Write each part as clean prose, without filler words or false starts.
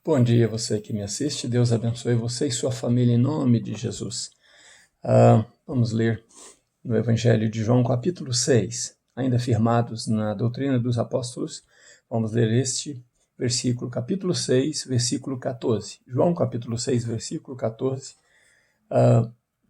Bom dia, você que me assiste. Deus abençoe você e sua família em nome de Jesus. Vamos ler no Evangelho de João, capítulo 6, ainda firmados na doutrina dos apóstolos. Vamos ler este versículo, capítulo 6, versículo 14. João, capítulo 6, versículo 14,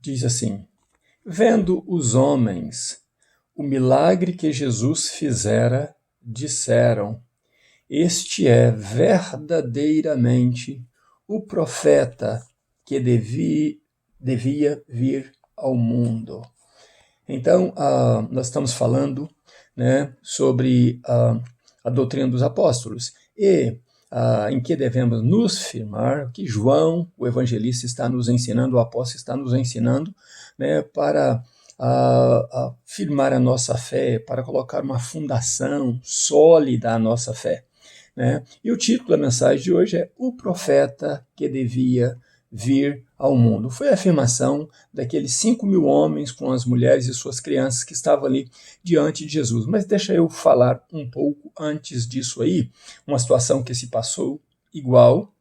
diz assim: Vendo os homens o milagre que Jesus fizera, disseram: Este é verdadeiramente o profeta que devia vir ao mundo. Então, nós estamos falando, sobre a doutrina dos apóstolos e em que devemos nos firmar, que João, o evangelista, está nos ensinando, o apóstolo está nos ensinando, para firmar a nossa fé, para colocar uma fundação sólida à nossa fé. E o título da mensagem de hoje é O Profeta que Devia Vir ao Mundo. Foi a afirmação daqueles 5.000 homens com as mulheres e suas crianças que estavam ali diante de Jesus. Mas deixa eu falar um pouco antes disso aí, uma situação que se passou igual,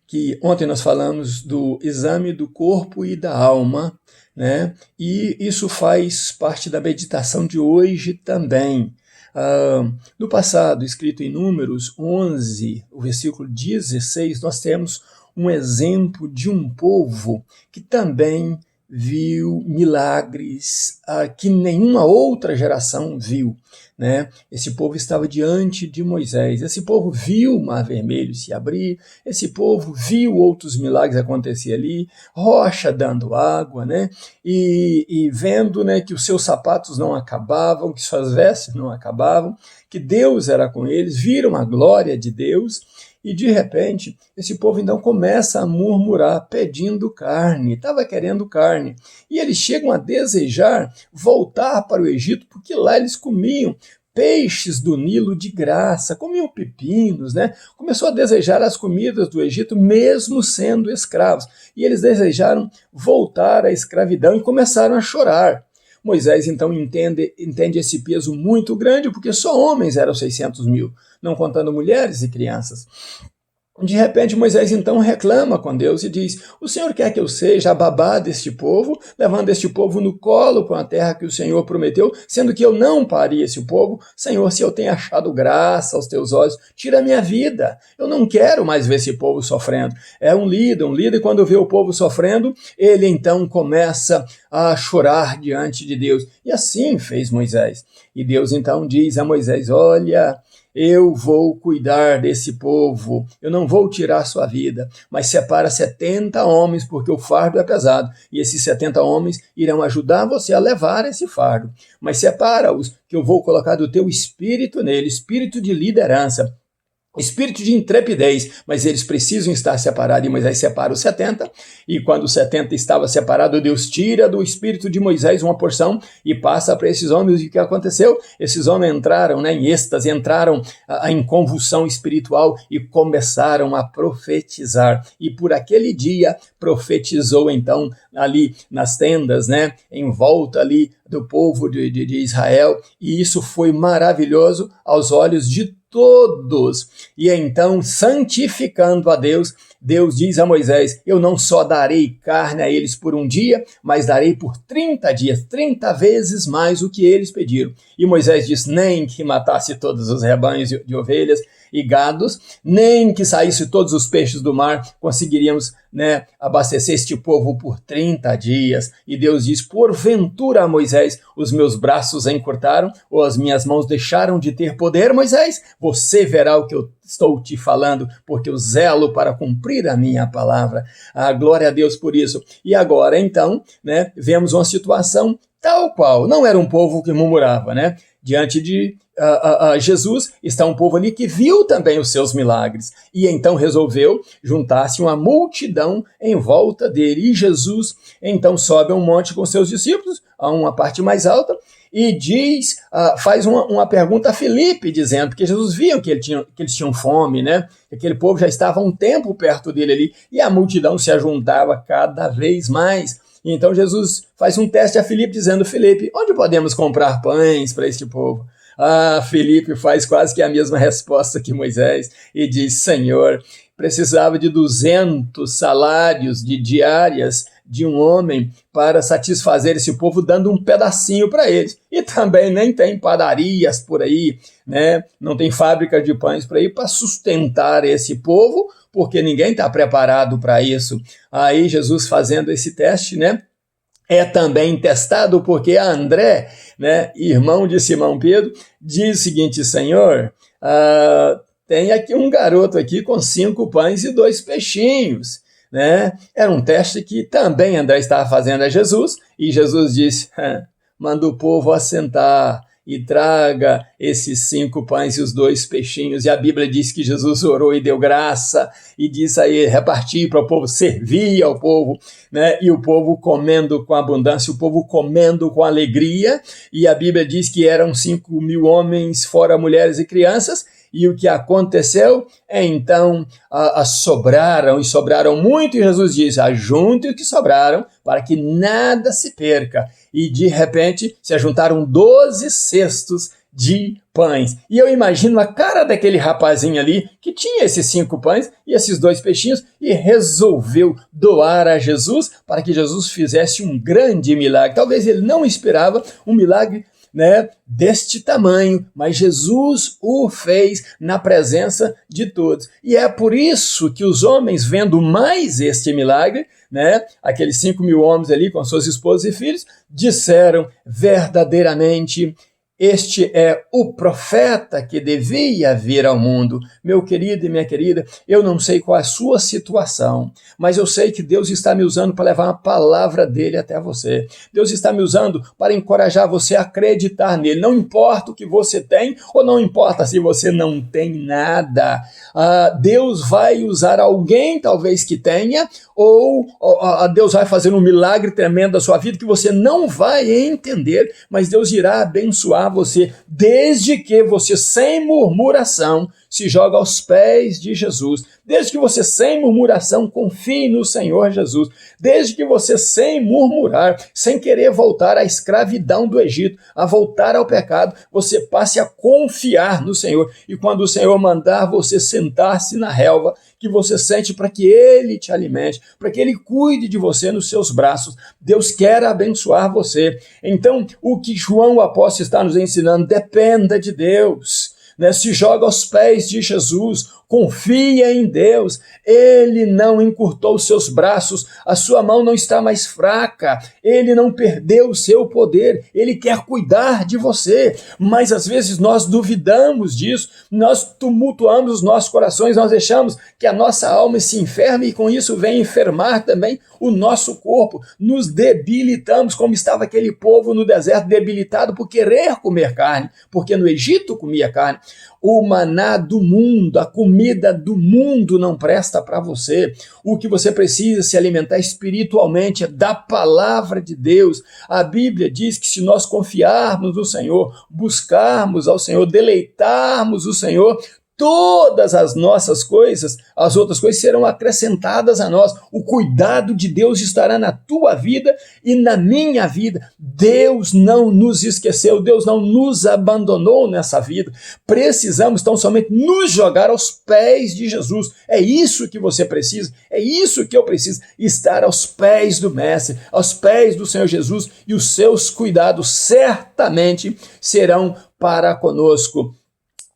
que ontem nós falamos do exame do corpo e da alma, e isso faz parte da meditação de hoje também. No passado, escrito em Números 11, o versículo 16, nós temos um exemplo de um povo que também viu milagres que nenhuma outra geração viu. Esse povo estava diante de Moisés, esse povo viu o Mar Vermelho se abrir, esse povo viu outros milagres acontecer ali, rocha dando água, e vendo que os seus sapatos não acabavam, que suas vestes não acabavam, que Deus era com eles, viram a glória de Deus. E de repente, esse povo então começa a murmurar, pedindo carne, estava querendo carne. E eles chegam a desejar voltar para o Egito, porque lá eles comiam peixes do Nilo de graça, comiam pepinos, Começou a desejar as comidas do Egito, mesmo sendo escravos. E eles desejaram voltar à escravidão e começaram a chorar. Moisés, então, entende esse peso muito grande, porque só homens eram 600.000, não contando mulheres e crianças. De repente, Moisés, então, reclama com Deus e diz: o Senhor quer que eu seja a babá deste povo, levando este povo no colo com a terra que o Senhor prometeu, sendo que eu não pari esse povo? Senhor, se eu tenho achado graça aos teus olhos, tira a minha vida. Eu não quero mais ver esse povo sofrendo. É um líder, quando vê o povo sofrendo, ele então começa a chorar diante de Deus. E assim fez Moisés. E Deus então diz a Moisés: olha, eu vou cuidar desse povo, eu não vou tirar sua vida, mas separa 70 homens, porque o fardo é pesado, e esses 70 homens irão ajudar você a levar esse fardo, mas separa-os, que eu vou colocar do teu espírito nele, espírito de liderança, espírito de intrepidez, mas eles precisam estar separados. E Moisés separa os 70, e quando os 70 estava separado, Deus tira do espírito de Moisés uma porção e passa para esses homens. E o que aconteceu? Esses homens entraram em êxtase, entraram em convulsão espiritual e começaram a profetizar. E por aquele dia profetizou então ali nas tendas, em volta ali do povo de Israel, e isso foi maravilhoso aos olhos de todos. E então, santificando a Deus, Deus diz a Moisés: eu não só darei carne a eles por um dia, mas darei por 30 dias, 30 vezes mais o que eles pediram. E Moisés diz: nem que matasse todos os rebanhos de ovelhas e gados, nem que saísse todos os peixes do mar, conseguiríamos abastecer este povo por 30 dias. E Deus diz: porventura, Moisés, os meus braços encurtaram, ou as minhas mãos deixaram de ter poder, Moisés? Você verá o que eu estou te falando, porque eu zelo para cumprir a minha palavra. Glória a Deus por isso. E agora, então, vemos uma situação tal qual. Não era um povo que murmurava, Diante de Jesus está um povo ali que viu também os seus milagres, e então resolveu juntar-se uma multidão em volta dele. E Jesus então sobe a um monte com seus discípulos, a uma parte mais alta, e diz, faz uma pergunta a Filipe, dizendo que Jesus via que eles tinham fome, que aquele povo já estava há um tempo perto dele ali, e a multidão se ajuntava cada vez mais. Então Jesus faz um teste a Filipe, dizendo: Filipe, onde podemos comprar pães para este povo? Felipe faz quase que a mesma resposta que Moisés e diz: Senhor, precisava de 200 salários de diárias de um homem para satisfazer esse povo, dando um pedacinho para eles. E também nem tem padarias por aí, né? Não tem fábrica de pães por aí para sustentar esse povo, porque ninguém está preparado para isso. Aí Jesus fazendo esse teste, né? É também testado porque André, né, irmão de Simão Pedro, diz o seguinte: Senhor, tem aqui um garoto aqui com 5 pães e 2 peixinhos. Né? Era um teste que também André estava fazendo a Jesus, e Jesus disse: manda o povo assentar e traga esses 5 pães e os 2 peixinhos. E a Bíblia diz que Jesus orou e deu graça, e disse aí repartir para o povo, servir ao povo, né? E o povo comendo com abundância, o povo comendo com alegria, e a Bíblia diz que eram 5.000 homens, fora mulheres e crianças. E o que aconteceu? Então sobraram, e sobraram muito, e Jesus disse: ajunte o que sobraram, para que nada se perca. E de repente se ajuntaram 12 cestos de pães. E eu imagino a cara daquele rapazinho ali, que tinha esses 5 pães e esses 2 peixinhos, e resolveu doar a Jesus, para que Jesus fizesse um grande milagre. Talvez ele não esperava um milagre, né, deste tamanho, mas Jesus o fez na presença de todos. E é por isso que os homens, vendo mais este milagre, né, aqueles 5.000 homens ali com suas esposas e filhos, disseram: verdadeiramente este é o profeta que devia vir ao mundo. Meu querido e minha querida, eu não sei qual é a sua situação, mas eu sei que Deus está me usando para levar uma palavra dele até você. Deus está me usando para encorajar você a acreditar nele. Não importa o que você tem, ou não importa se você não tem nada. Deus vai usar alguém, talvez, que tenha, ou Deus vai fazer um milagre tremendo na sua vida que você não vai entender, mas Deus irá abençoar você, desde que você, sem murmuração, se joga aos pés de Jesus, desde que você, sem murmuração, confie no Senhor Jesus, desde que você, sem murmurar, sem querer voltar à escravidão do Egito, a voltar ao pecado, você passe a confiar no Senhor, e quando o Senhor mandar você sentar-se na relva que você sente, para que Ele te alimente, para que Ele cuide de você nos seus braços, Deus quer abençoar você. Então, o que João o apóstolo está nos ensinando: dependa de Deus, né? Se joga aos pés de Jesus, confia em Deus. Ele não encurtou os seus braços, a sua mão não está mais fraca, ele não perdeu o seu poder, ele quer cuidar de você. Mas às vezes nós duvidamos disso, nós tumultuamos os nossos corações, nós deixamos que a nossa alma se enferme, e com isso vem enfermar também o nosso corpo, nos debilitamos, como estava aquele povo no deserto, debilitado por querer comer carne, porque no Egito comia carne. O maná do mundo, a comida do mundo não presta para você. O que você precisa se alimentar espiritualmente é da palavra de Deus. A Bíblia diz que se nós confiarmos no Senhor, buscarmos ao Senhor, deleitarmos o Senhor, todas as nossas coisas, as outras coisas serão acrescentadas a nós. O cuidado de Deus estará na tua vida e na minha vida. Deus não nos esqueceu, Deus não nos abandonou nessa vida. Precisamos tão somente nos jogar aos pés de Jesus. É isso que você precisa, é isso que eu preciso, estar aos pés do Mestre, aos pés do Senhor Jesus, e os seus cuidados certamente serão para conosco.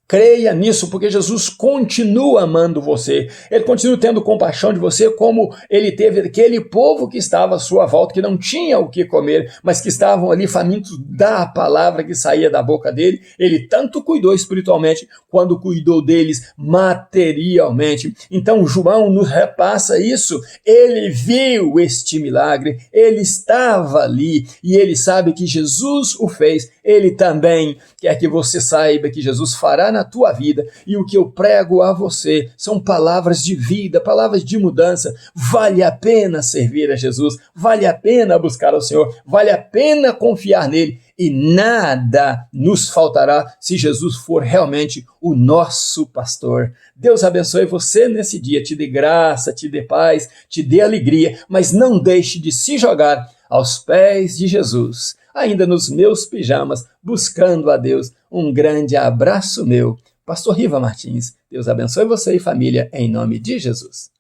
Creia nisso, porque Jesus continua amando você, ele continua tendo compaixão de você, como ele teve aquele povo que estava à sua volta, que não tinha o que comer, mas que estavam ali famintos da palavra que saía da boca dele. Ele tanto cuidou espiritualmente, quando cuidou deles materialmente. Então João nos repassa isso, ele viu este milagre, ele estava ali, e ele sabe que Jesus o fez. Ele também quer que você saiba que Jesus fará na tua vida, e o que eu prego a você são palavras de vida, palavras de mudança. Vale a pena servir a Jesus, vale a pena buscar ao Senhor, vale a pena confiar nele, e nada nos faltará se Jesus for realmente o nosso pastor. Deus abençoe você nesse dia, te dê graça, te dê paz, te dê alegria, mas não deixe de se jogar aos pés de Jesus. ainda nos meus pijamas, buscando a Deus. Um grande abraço meu. Pastor Riva Martins, Deus abençoe você e família, em nome de Jesus.